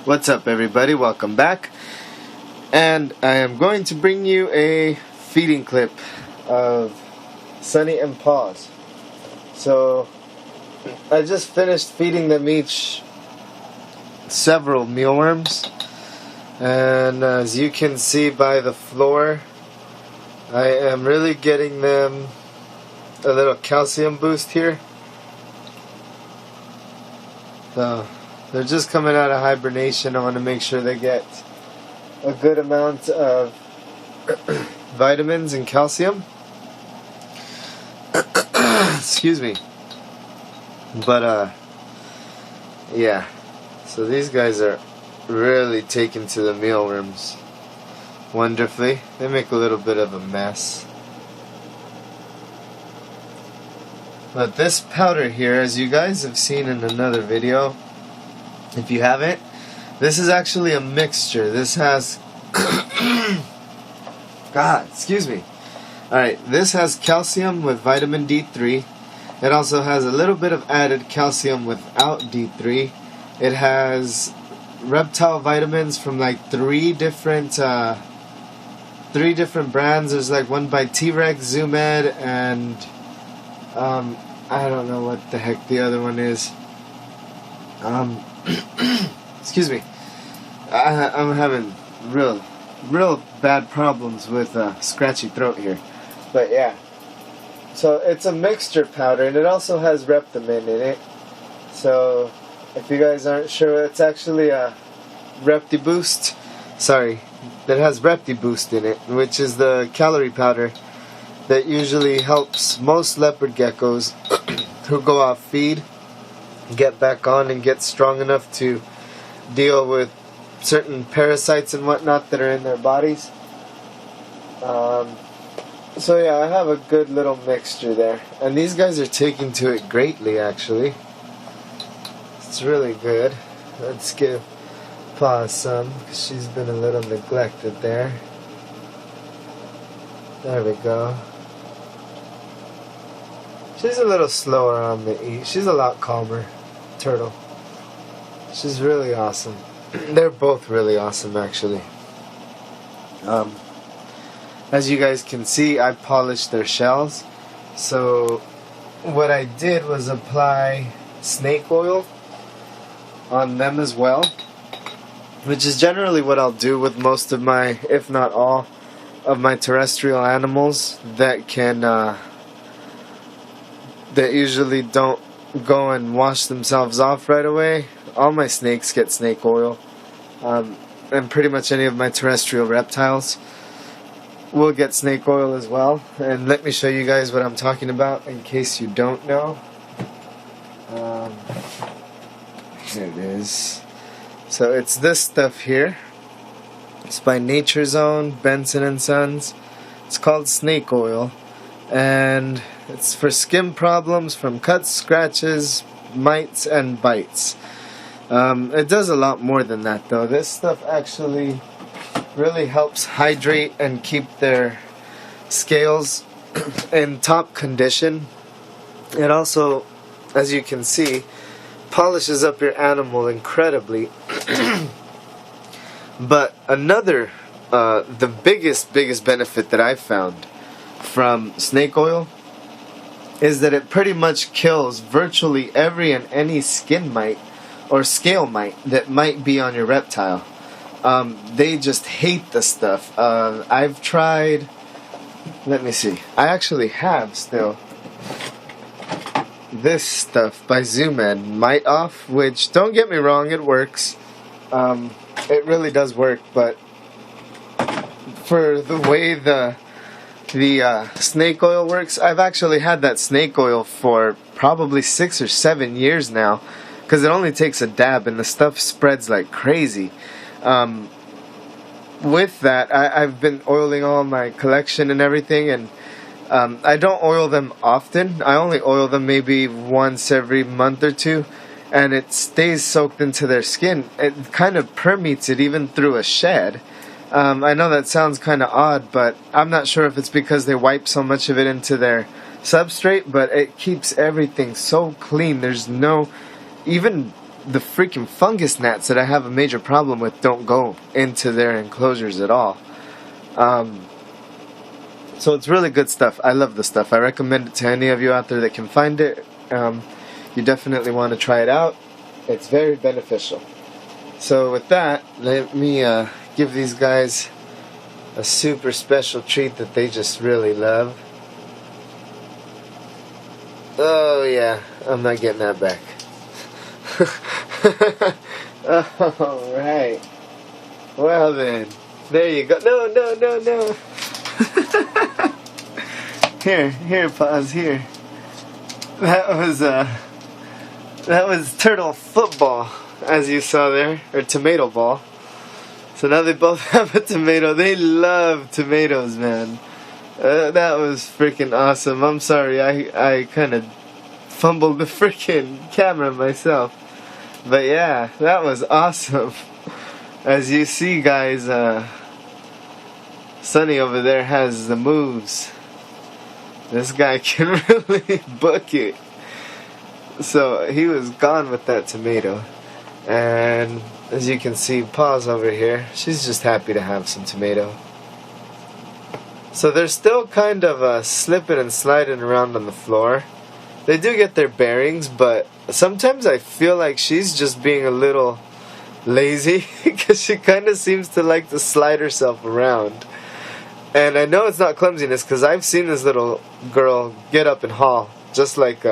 What's up, everybody? Welcome back. And I am going to bring you a feeding clip of Sonny and Pawz. So I just finished feeding them each several mealworms, and as you can see by the floor, I am really getting them a little calcium boost here. So they're just coming out of hibernation. I want to make sure they get a good amount of vitamins and calcium. Excuse me. But yeah. So these guys are really taken to the mealworms wonderfully. They make a little bit of a mess. But this powder here, as you guys have seen in another video, if you haven't, this is actually a mixture. This has excuse me. Alright, this has calcium with vitamin D3. It also has a little bit of added calcium without D3. It has reptile vitamins from like three different brands. There's like one by T-Rex, Zoomin, and I don't know what the heck the other one is. Excuse me. I'm having real bad problems with scratchy throat here. But yeah. So it's a mixture powder, and it also has reptomin in it. So if you guys aren't sure, it's actually a repti boost. Sorry, that has repti boost in it, which is the calorie powder that usually helps most leopard geckos who go off feed get back on and get strong enough to deal with certain parasites and whatnot that are in their bodies. So yeah, I have a good little mixture there, and these guys are taking to it greatly. Actually, it's really good. Let's give Pawz some, because she's been a little neglected there. There we go. She's a little slower on the eat. She's a lot calmer. Turtle. She's really awesome. They're both really awesome, actually. As you guys can see, I polished their shells. So what I did was apply snake oil on them as well, which is generally what I'll do with most of my, if not all, of my terrestrial animals that can that usually don't go and wash themselves off right away. All my snakes get snake oil, and pretty much any of my terrestrial reptiles will get snake oil as well. And let me show you guys what I'm talking about in case you don't know. There it is. So it's this stuff here. It's by Nature's Own, Benson and Sons. It's called snake oil, and it's for skin problems from cuts, scratches, mites, and bites. It does a lot more than that, though. This stuff actually really helps hydrate and keep their scales in top condition. It also, as you can see, polishes up your animal incredibly. But another, the biggest benefit that I've found from snake oil is that it pretty much kills virtually every and any skin mite or scale mite that might be on your reptile. They just hate the stuff. I've tried, let me see, I actually have still this stuff by Zoomin Light Off, which, don't get me wrong, it works. It really does work, but for the way the snake oil works, I've actually had that snake oil for probably 6 or 7 years now, because it only takes a dab and the stuff spreads like crazy. With that, I've been oiling all my collection and everything, and I don't oil them often. I only oil them maybe once every month or two, and it stays soaked into their skin. It kind of permeates it even through a shed. I know that sounds kind of odd, but I'm not sure if it's because they wipe so much of it into their substrate, but it keeps everything so clean. There's no, even the freaking fungus gnats that I have a major problem with don't go into their enclosures at all. So it's really good stuff. I love the stuff. I recommend it to any of you out there that can find it. You definitely want to try it out. It's very beneficial. So with that, let me give these guys a super special treat that they just really love. Oh yeah, I'm not getting that back. Alright. Well then, there you go. No. Here, Pawz, here. That was turtle football, as you saw there, or tomato ball. So now they both have a tomato. They love tomatoes, man. That was freaking awesome. I'm sorry, I kind of fumbled the freaking camera myself. But yeah, that was awesome. As you see, guys, Sonny over there has the moves. This guy can really book it. So he was gone with that tomato. And as you can see, Pawz over here, she's just happy to have some tomato. So they're still kind of slipping and sliding around on the floor. They do get their bearings, but sometimes I feel like she's just being a little lazy because she kind of seems to like to slide herself around. And I know it's not clumsiness because I've seen this little girl get up and haul, just like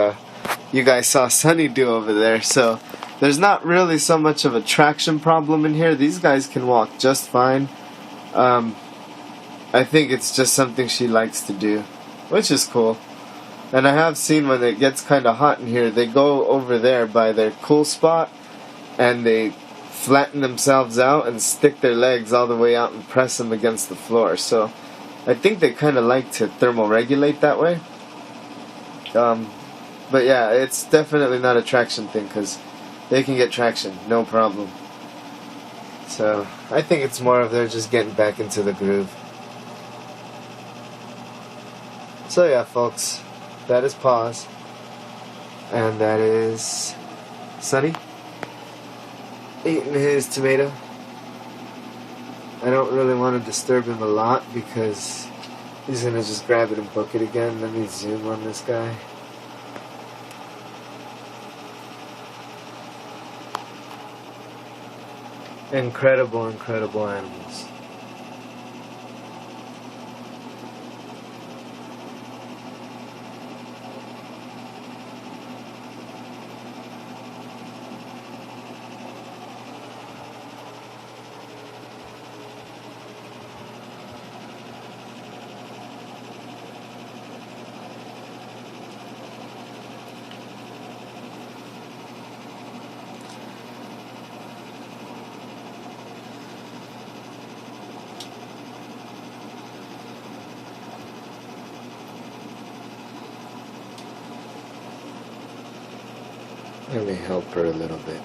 you guys saw Sonny do over there. So there's not really so much of a traction problem in here. These guys can walk just fine. I think it's just something she likes to do, which is cool. And I have seen when it gets kind of hot in here, they go over there by their cool spot and they flatten themselves out and stick their legs all the way out and press them against the floor. So I think they kind of like to thermoregulate that way. But yeah, it's definitely not a traction thing because they can get traction, no problem. So I think it's more of they're just getting back into the groove. So yeah, folks, that is Pawz, and that is Sonny eating his tomato. I don't really want to disturb him a lot because he's going to just grab it and book it again. Let me zoom on this guy. Incredible, incredible animals. Let me help her a little bit.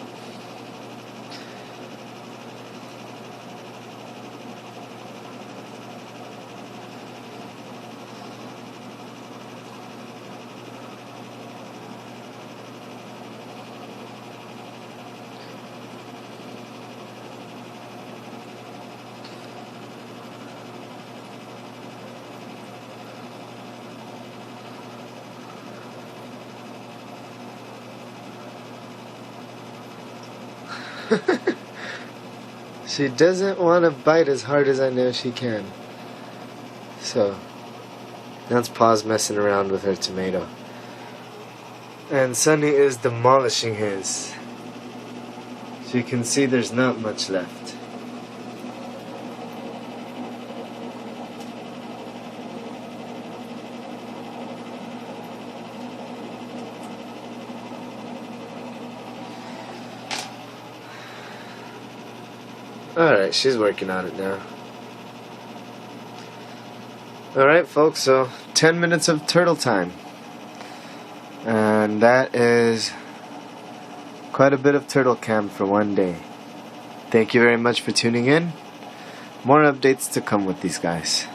She doesn't want to bite as hard as I know she can. So that's Pawz messing around with her tomato. And Sonny is demolishing his. So you can see there's not much left. Alright, she's working on it now. Alright folks, so 10 minutes of turtle time. And that is quite a bit of turtle cam for one day. Thank you very much for tuning in. More updates to come with these guys.